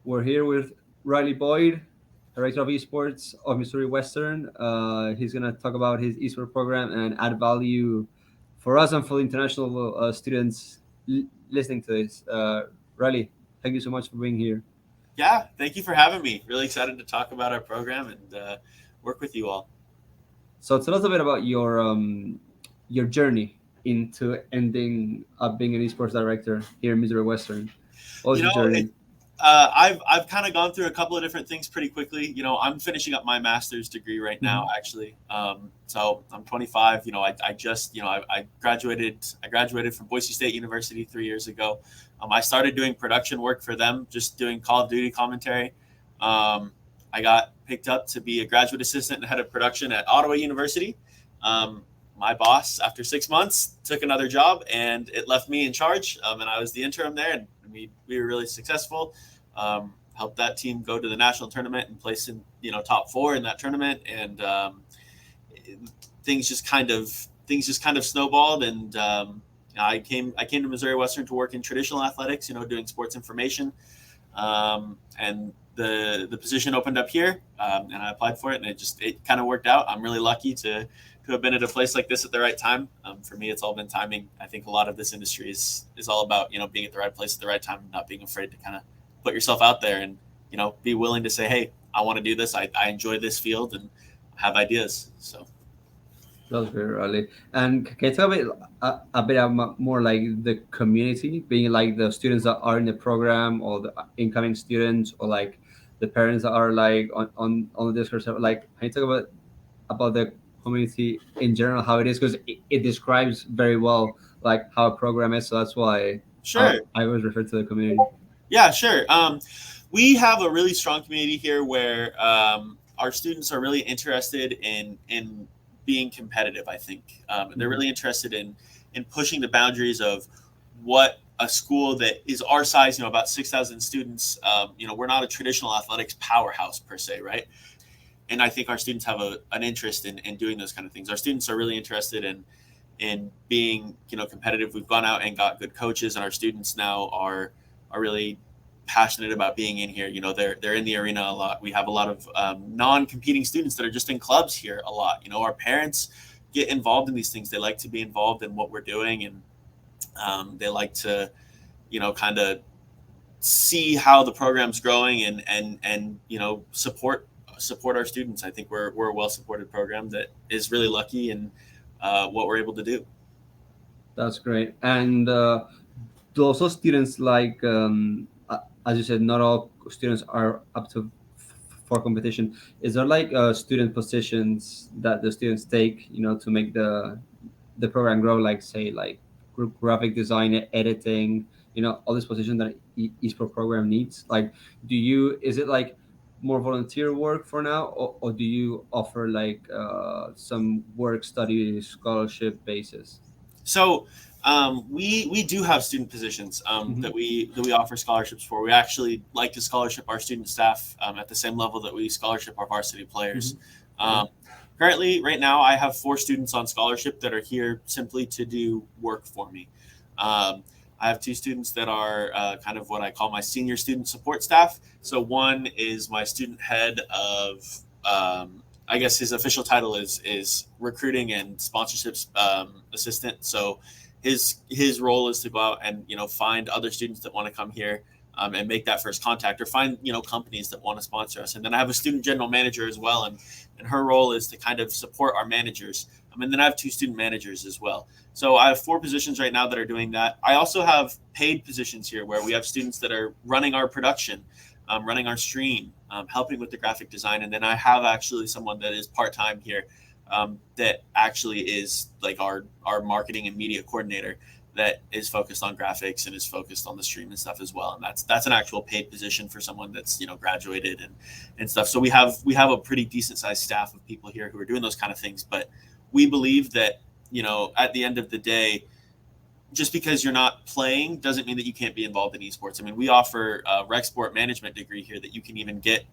We're here with Riley Boyd, Director of Esports of Missouri Western. He's going to talk about his esports program and add value for us and for the international students listening to this. Riley, thank you so much for being here. Yeah, thank you for having me. Really excited to talk about our program and work with you all. So tell us a bit about your journey into ending up being an esports director here in Missouri Western. What was You your know, journey? I've kind of gone through a couple of different things pretty quickly. I'm finishing up my master's degree right now, Mhm. actually. So I'm 25. I just I graduated from Boise State University 3 years ago. I started doing production work for them, just doing Call of Duty commentary. Um, I got picked up to be a graduate assistant and head of production at Ottawa University. Um, my boss, after 6 months, took another job and it left me in charge. And I was the interim there, and we were really successful. Helped that team go to the national tournament and place in top four in that tournament, and things just kind of snowballed. And I came to Missouri Western to work in traditional athletics, doing sports information, and the position opened up here, and I applied for it, and it kind of worked out. I'm really lucky to have been at a place like this at the right time. For me, it's all been timing. I think a lot of this industry is all about being at the right place at the right time, not being afraid to kind of put yourself out there and be willing to say, hey, I want to do this. I enjoy this field and have ideas. So That's very early. And can you tell me a bit about more like the community, being like the students that are in the program or the incoming students or like the parents that are like on the Discord server? Like, can you talk about the community in general, how it is? Because it describes very well like how a program is. So that's why sure. I always refer to the community. Yeah, sure. We have a really strong community here where our students are really interested in being competitive. I think they're Mhm. really interested in pushing the boundaries of what a school that is our size, about 6,000 students. We're not a traditional athletics powerhouse per se, right? And I think our students have an interest in doing those kind of things. Our students are really interested in being competitive. We've gone out and got good coaches, and our students now are really passionate about being in here. They're in the arena a lot. We have a lot of non-competing students that are just in clubs here a lot. Our parents get involved in these things. They like to be involved in what we're doing, and they like to kind of see how the program's growing and support our students. I think we're a well supported program that is really lucky in what we're able to do. That's great. And do also students like as you said, not all students are up to for competition. Is there like student positions that the students take, to make the program grow? Like say like graphic design, editing, all these positions that esports program needs. Like, is it like more volunteer work for now, or do you offer like some work study scholarship basis? So we do have student positions Hmm. that we offer scholarships for. We actually like to scholarship our student staff at the same level that we scholarship our varsity players. Hmm. Um, Currently, right now, I have 4 students on scholarship that are here simply to do work for me. I have 2 students that are kind of what I call my senior student support staff. So one is my student head of I guess his official title is recruiting and sponsorships assistant. So his role is to go out and find other students that want to come here and make that first contact, or find companies that want to sponsor us. And then I have a student general manager as well, and her role is to kind of support our managers. And then I have 2 student managers as well. So I have 4 positions right now that are doing that. I also have paid positions here where we have students that are running our production, running our stream, helping with the graphic design. And then I have actually someone that is part time here that actually is like our marketing and media coordinator that is focused on graphics and is focused on the stream and stuff as well. And that's an actual paid position for someone that's graduated and stuff. So we have a pretty decent sized staff of people here who are doing those kind of things. But we believe that at the end of the day, just because you're not playing doesn't mean that you can't be involved in esports. I mean, we offer a rec sport management degree here that you can even get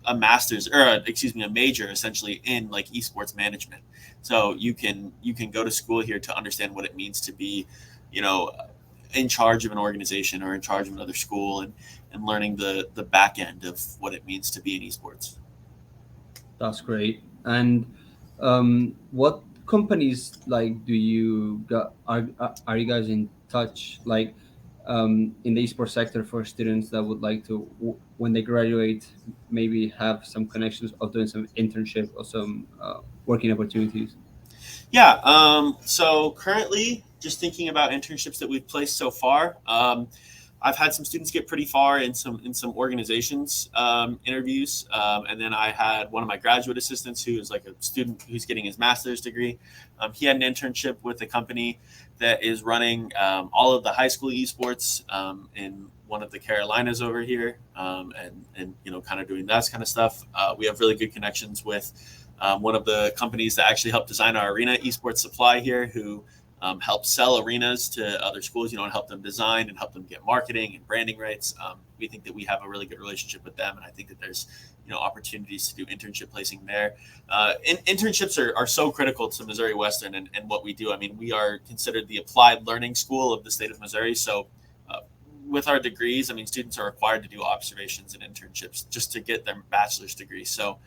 a master's, or excuse me, a major essentially in like esports management. So you can go to school here to understand what it means to be, you know, in charge of an organization or in charge of another school, and learning the back end of what it means to be in esports. That's great. And what companies like do you got are you guys in touch like in the esports sector for students that would like to when they graduate maybe have some connections of doing some internship or some working opportunities? Yeah. So currently, just thinking about internships that we've placed so far. I've had some students get pretty far in some organizations interviews, and then I had one of my graduate assistants who is like a student who's getting his master's degree. He had an internship with a company that is running all of the high school esports in one of the Carolinas over here, and kind of doing that kind of stuff. We have really good connections with one of the companies that actually helped design our arena, Esports Supply here, who help sell arenas to other schools, and help them design and help them get marketing and branding rights. We think that we have a really good relationship with them, and I think that there's opportunities to do internship placing there. Internships are so critical to Missouri Western and what we do. I mean, we are considered the applied learning school of the state of Missouri, so with our degrees, I mean, students are required to do observations and internships just to get their bachelor's degree. So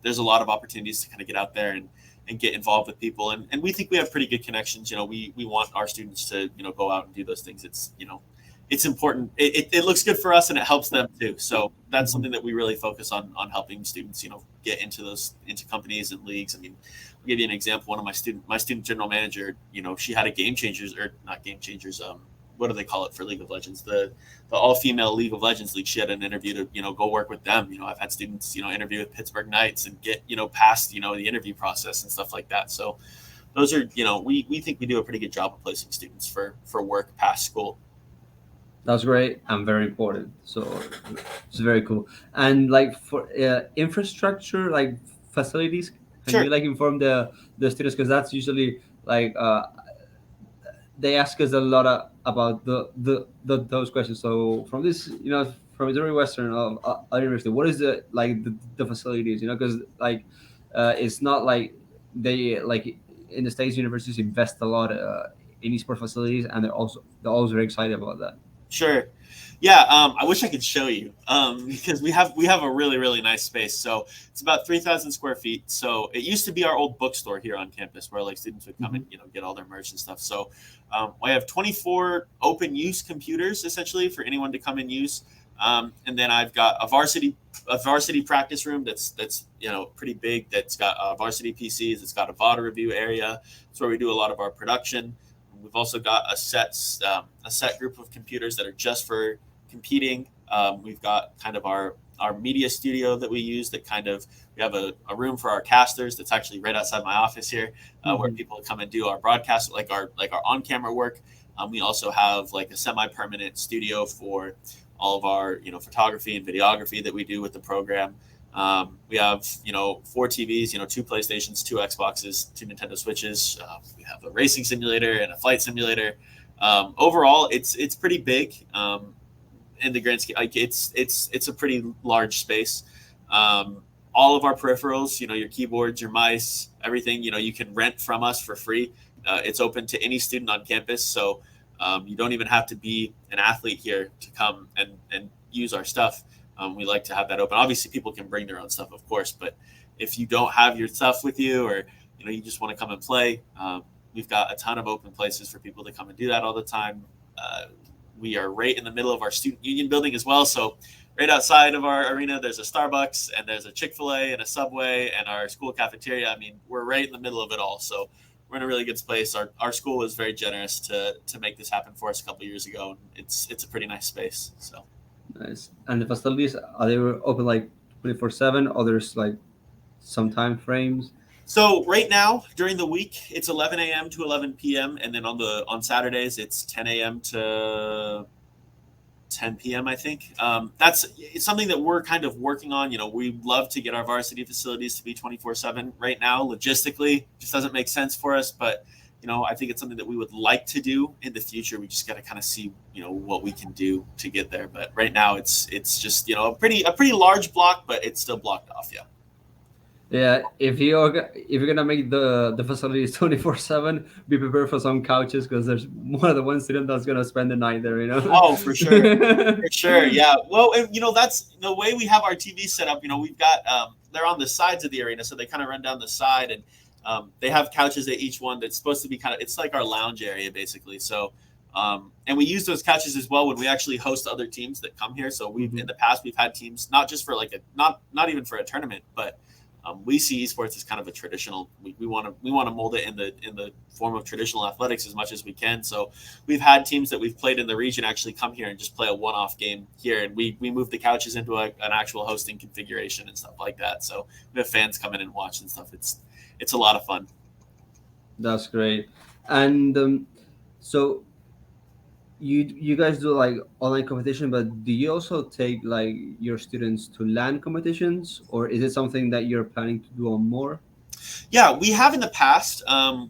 there's a lot of opportunities to kind of get out there and get involved with people. And we think we have pretty good connections. We want our students to, go out and do those things. It's important. It looks good for us and it helps them too. So that's something that we really focus on helping students, get into companies and leagues. I mean, I'll give you an example. One of my student general manager, she had a Game Changers, or not Game Changers. What do they call it for League of Legends? The all-female League of Legends league. She had an interview to go work with them. I've had students interview with Pittsburgh Knights and get past the interview process and stuff like that. So those are we think we do a pretty good job of placing students for work past school. That's great and very important. So it's very cool. And like for infrastructure, like facilities, can Sure. you like inform the students because that's usually like they ask us a lot about those questions. So from this, from Missouri Western University, what is the facilities? Because like it's not like they like in the states universities invest a lot in esports facilities, and they're also very excited about that. Sure. Yeah, I wish I could show you because we have a really, really nice space. So it's about 3,000 square feet. So it used to be our old bookstore here on campus where like students would come and get all their merch and stuff. So I have 24 open use computers essentially for anyone to come and use. And then I've got a varsity practice room that's pretty big. That's got varsity PCs. It's got a VOD review area. It's where we do a lot of our production. We've also got a set group of computers that are just for competing. We've got kind of our media studio that we use that we have a room for our casters that's actually right outside my office here where people come and do our broadcast, like our on-camera work. We also have like a semi-permanent studio for all of our photography and videography that we do with the program. We have 4 TVs, 2 PlayStations, 2 Xboxes, 2 Nintendo Switches. We have a racing simulator and a flight simulator. Overall, it's pretty big in the grand scheme. Like it's a pretty large space. All of our peripherals, your keyboards, your mice, everything, you can rent from us for free. It's open to any student on campus, so you don't even have to be an athlete here to come and use our stuff. We like to have that open. Obviously, people can bring their own stuff, of course, but if you don't have your stuff with you, or you just want to come and play, we've got a ton of open places for people to come and do that all the time. We are right in the middle of our student union building as well, so right outside of our arena, there's a Starbucks and there's a Chick-fil-A and a Subway and our school cafeteria. I mean, we're right in the middle of it all, so we're in a really good place. Our school was very generous to make this happen for us a couple of years ago, and it's a pretty nice space. So. Nice. And the facilities, are they open like 24/7, or there's like some time frames? So right now during the week it's 11 a.m. to 11 p.m. and then on Saturdays it's 10 a.m. to 10 p.m. I think. It's something that we're kind of working on. We'd love to get our varsity facilities to be 24/7. Right now, logistically, just doesn't make sense for us. But I think it's something that we would like to do in the future. We just got to kind of see what we can do to get there. But right now, it's just a pretty large block, but it's still blocked off. Yeah. Yeah, if you're gonna make the facilities 24/7, be prepared for some couches because there's more than one student that's gonna spend the night there. Oh, for sure. For sure, yeah. Well, and, that's the way we have our TV set up. We've got they're on the sides of the arena, so they kind of run down the side, and they have couches at each one. That's supposed to be it's like our lounge area basically. So, and we use those couches as well when we actually host other teams that come here. So we've in Mhm. the past we've had teams not just for like a not even for a tournament, but we see esports as kind of a traditional. We want to mold it in the form of traditional athletics as much as we can. So we've had teams that we've played in the region actually come here and just play a one-off game here, and we move the couches into an actual hosting configuration and stuff like that. So we have fans come in and watch and stuff. It's a lot of fun. That's great. And so you guys do like online competition, but do you also take like your students to LAN competitions, or is it something that you're planning to do on more? Yeah, we have in the past.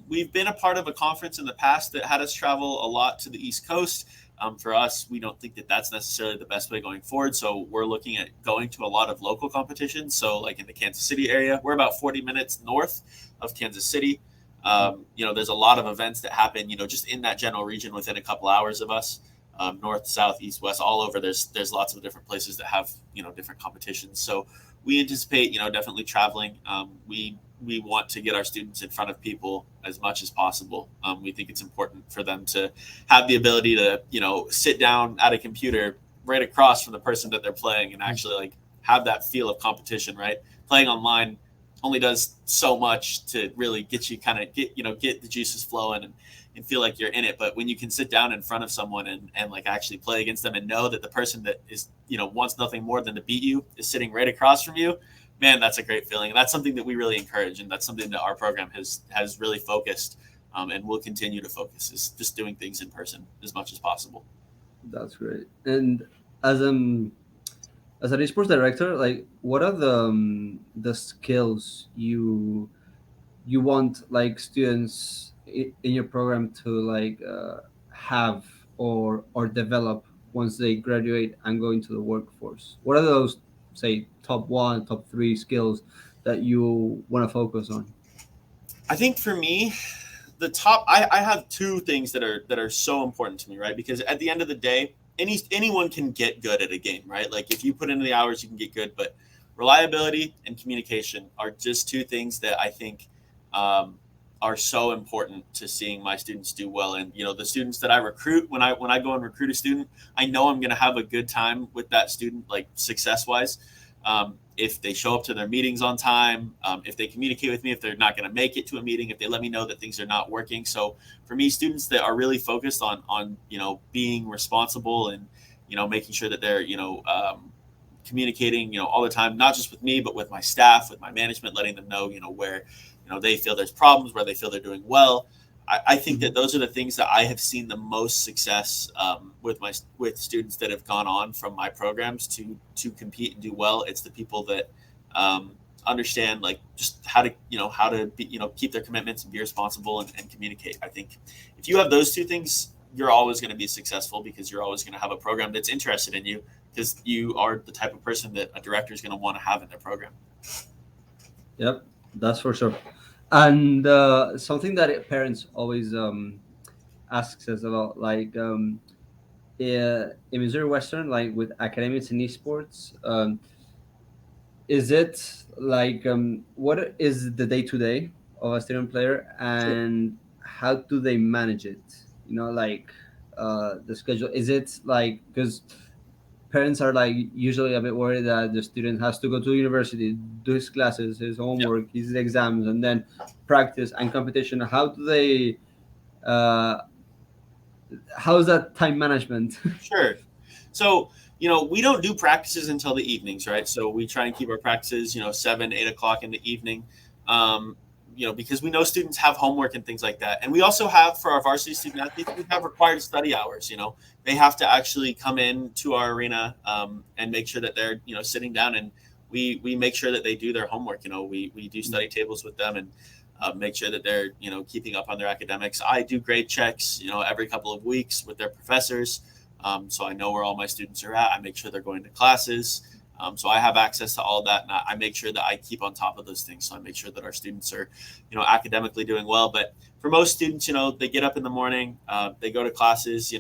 We've been a part of a conference in the past that had us travel a lot to the East Coast. For us, we don't think that that's necessarily the best way going forward. So we're looking at going to a lot of local competitions. So, like in the Kansas City area, we're about 40 minutes north of Kansas City. There's a lot of events that happen, just in that general region within a couple hours of us. North, south, east, west, all over. There's lots of different places that have different competitions. So we anticipate definitely traveling. We want to get our students in front of people as much as possible. We think it's important for them to have the ability to sit down at a computer right across from the person that they're playing and actually like have that feel of competition. Right, playing online only does so much to really get you kind of get the juices flowing and feel like you're in it. But when you can sit down in front of someone and like actually play against them and know that the person that is wants nothing more than to beat you is sitting right across from you, man, that's a great feeling. And that's something that we really encourage, and that's something that our program has really focused, and will continue to focus, is just doing things in person as much as possible. That's great. And as as an esports director, like what are the skills you want like students in your program to like have or develop once they graduate and go into the workforce? What are those, say, top one, top three skills that you want to focus on? I think for me, the top I have two things that are so important to me, right? Because at the end of the day, anyone can get good at a game, right? Like if you put in the hours, you can get good, but reliability and communication are just two things that I think um, are so important to seeing my students do well. And the students that I recruit, when I go and recruit a student, I know I'm going to have a good time with that student, like success wise. If they show up to their meetings on time, if they communicate with me, if they're not going to make it to a meeting, if they let me know that things are not working. So for me, students that are really focused on being responsible and making sure that they're communicating all the time, not just with me but with my staff, with my management, letting them know where they feel there's problems, where they feel they're doing well. I think that Mhm. those are the things that I have seen the most success with students that have gone on from my programs to compete and do well. It's the people that um, understand like just how to be, keep their commitments and be responsible and communicate. I think if you have those two things, you're always going to be successful because you're always going to have a program that's interested in you because you are the type of person that a director is going to want to have in their program. Yep, that's for sure. And something that parents always asks us about, like in Missouri Western, like with academics and esports, is it like what is the day to day of a student player, Sure. and how do they manage it? Like the schedule. Is it like, because parents are like usually a bit worried that the student has to go to university, do his classes, his Yeah. homework, his exams, and then practice and competition. How do they? Uh, how's that time management? Sure. So, we don't do practices until the evenings, right? So we try and keep our practices, 7, 8 o'clock in the evening, um, because we know students have homework and things like that. And we also have, for our varsity student athletes, we have required study hours. They have to actually come in to our arena and make sure that they're, sitting down, and we make sure that they do their homework. We do study tables with them and make sure that they're, keeping up on their academics. I do grade checks, every couple of weeks with their professors. So I know where all my students are at. I make sure they're going to classes. So I have access to all of that, and I make sure that I keep on top of those things. So I make sure that our students are, academically doing well. But for most students, they get up in the morning, they go to classes,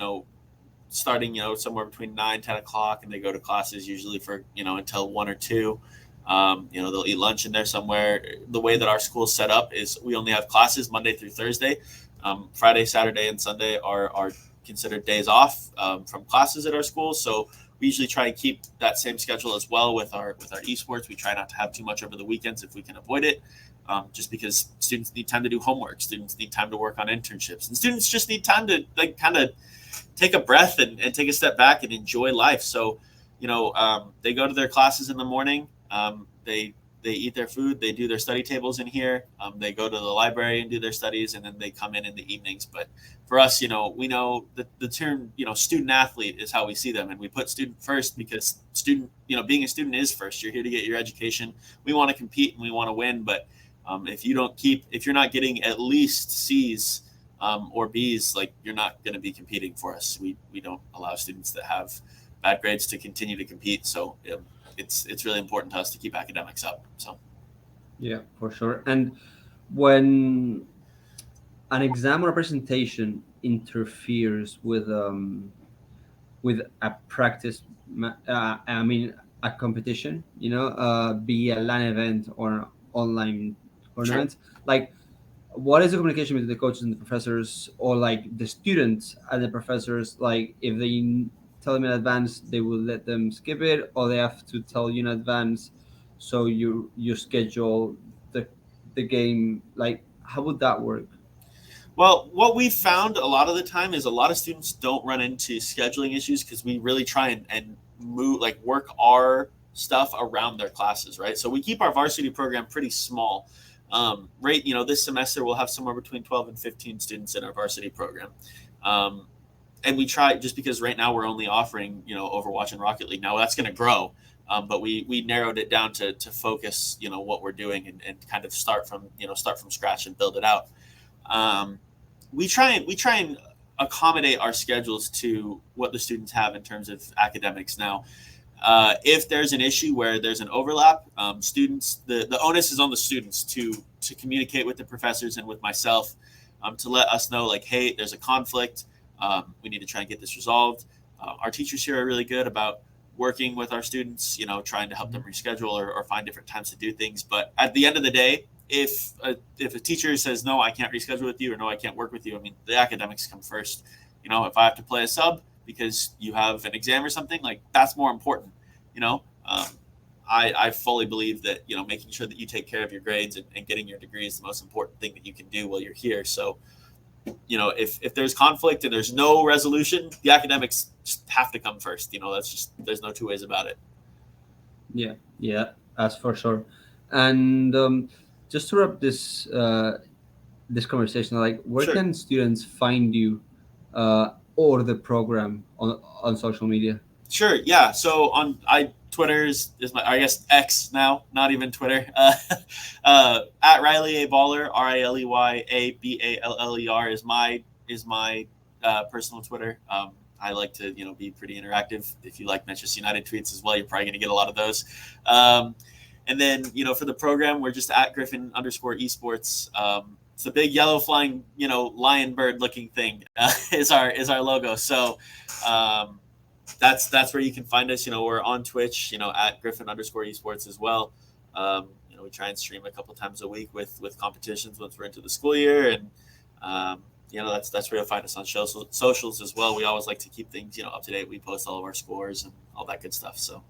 starting, somewhere between 9, 10 o'clock, and they go to classes usually for, until 1 or 2. They'll eat lunch in there somewhere. The way that our school's set up is we only have classes Monday through Thursday. Friday, Saturday, and Sunday are considered days off from classes at our school. So we usually try and keep that same schedule as well with our esports. We try not to have too much over the weekends if we can avoid it, just because students need time to do homework, students need time to work on internships, and students just need time to kind of take a breath and take a step back and enjoy life. So, they go to their classes in the morning. They eat their food. They do their study tables in here. They go to the library and do their studies, and then they come in the evenings. But for us, we know that the term, student athlete is how we see them, and we put student first because being a student is first. You're here to get your education. We want to compete and we want to win, but if you're not getting at least C's or B's, like, you're not going to be competing for us. We don't allow students that have bad grades to continue to compete. So it's really important to us to keep academics up. So Yeah, for sure. And when an exam or a presentation interferes with a practice, I mean a competition, be a LAN event or an online sure. tournament, like, what is the communication with the coaches and the professors, or like the students and the professors? Like, if they tell them in advance, they will let them skip it, or they have to tell you in advance, so you schedule the game. Like, how would that work? Well, what we found a lot of the time is a lot of students don't run into scheduling issues because we really try and move, like, work our stuff around their classes, right? So we keep our varsity program pretty small. Right, this semester we'll have somewhere between 12 and 15 students in our varsity program. And we try, just because right now we're only offering, Overwatch and Rocket League. Now that's going to grow, but we narrowed it down to focus, what we're doing, and kind of start from scratch and build it out. We try and accommodate our schedules to what the students have in terms of academics. Now, if there's an issue where there's an overlap, students, the onus is on the students to communicate with the professors and with myself, to let us know, like, hey, there's a conflict. We need to try and get this resolved. Our teachers here are really good about working with our students, trying to help them reschedule or find different times to do things. But at the end of the day, if a teacher says, no, I can't reschedule with you, or no, I can't work with you, I mean, the academics come first. If I have to play a sub because you have an exam or something, like, that's more important. I fully believe that, making sure that you take care of your grades and getting your degree is the most important thing that you can do while you're here. So, if there's conflict and there's no resolution, the academics just have to come first. There's no two ways about it. Yeah, that's for sure. And just to wrap this conversation, like, where Sure. can students find you, or the program on social media? Sure. Yeah. So Twitter is my, I guess, X now, not even Twitter. At Riley A Baller, RileyaABaller is my personal Twitter. I like to be pretty interactive. If you like Manchester United tweets as well, you're probably going to get a lot of those. And then for the program, we're just at Griffon_Esports. It's a big yellow flying lion bird looking thing is our logo. So. That's where you can find us. We're on Twitch, at Griffon_Esports as well. We try and stream a couple times a week with competitions once we're into the school year, and that's where you'll find us on socials as well. We always like to keep things up to date. We post all of our scores and all that good stuff. So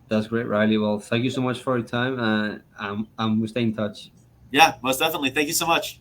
That's great, Riley. Well, thank you so much for your time, and we stay in touch. yeah, most definitely. Thank you so much.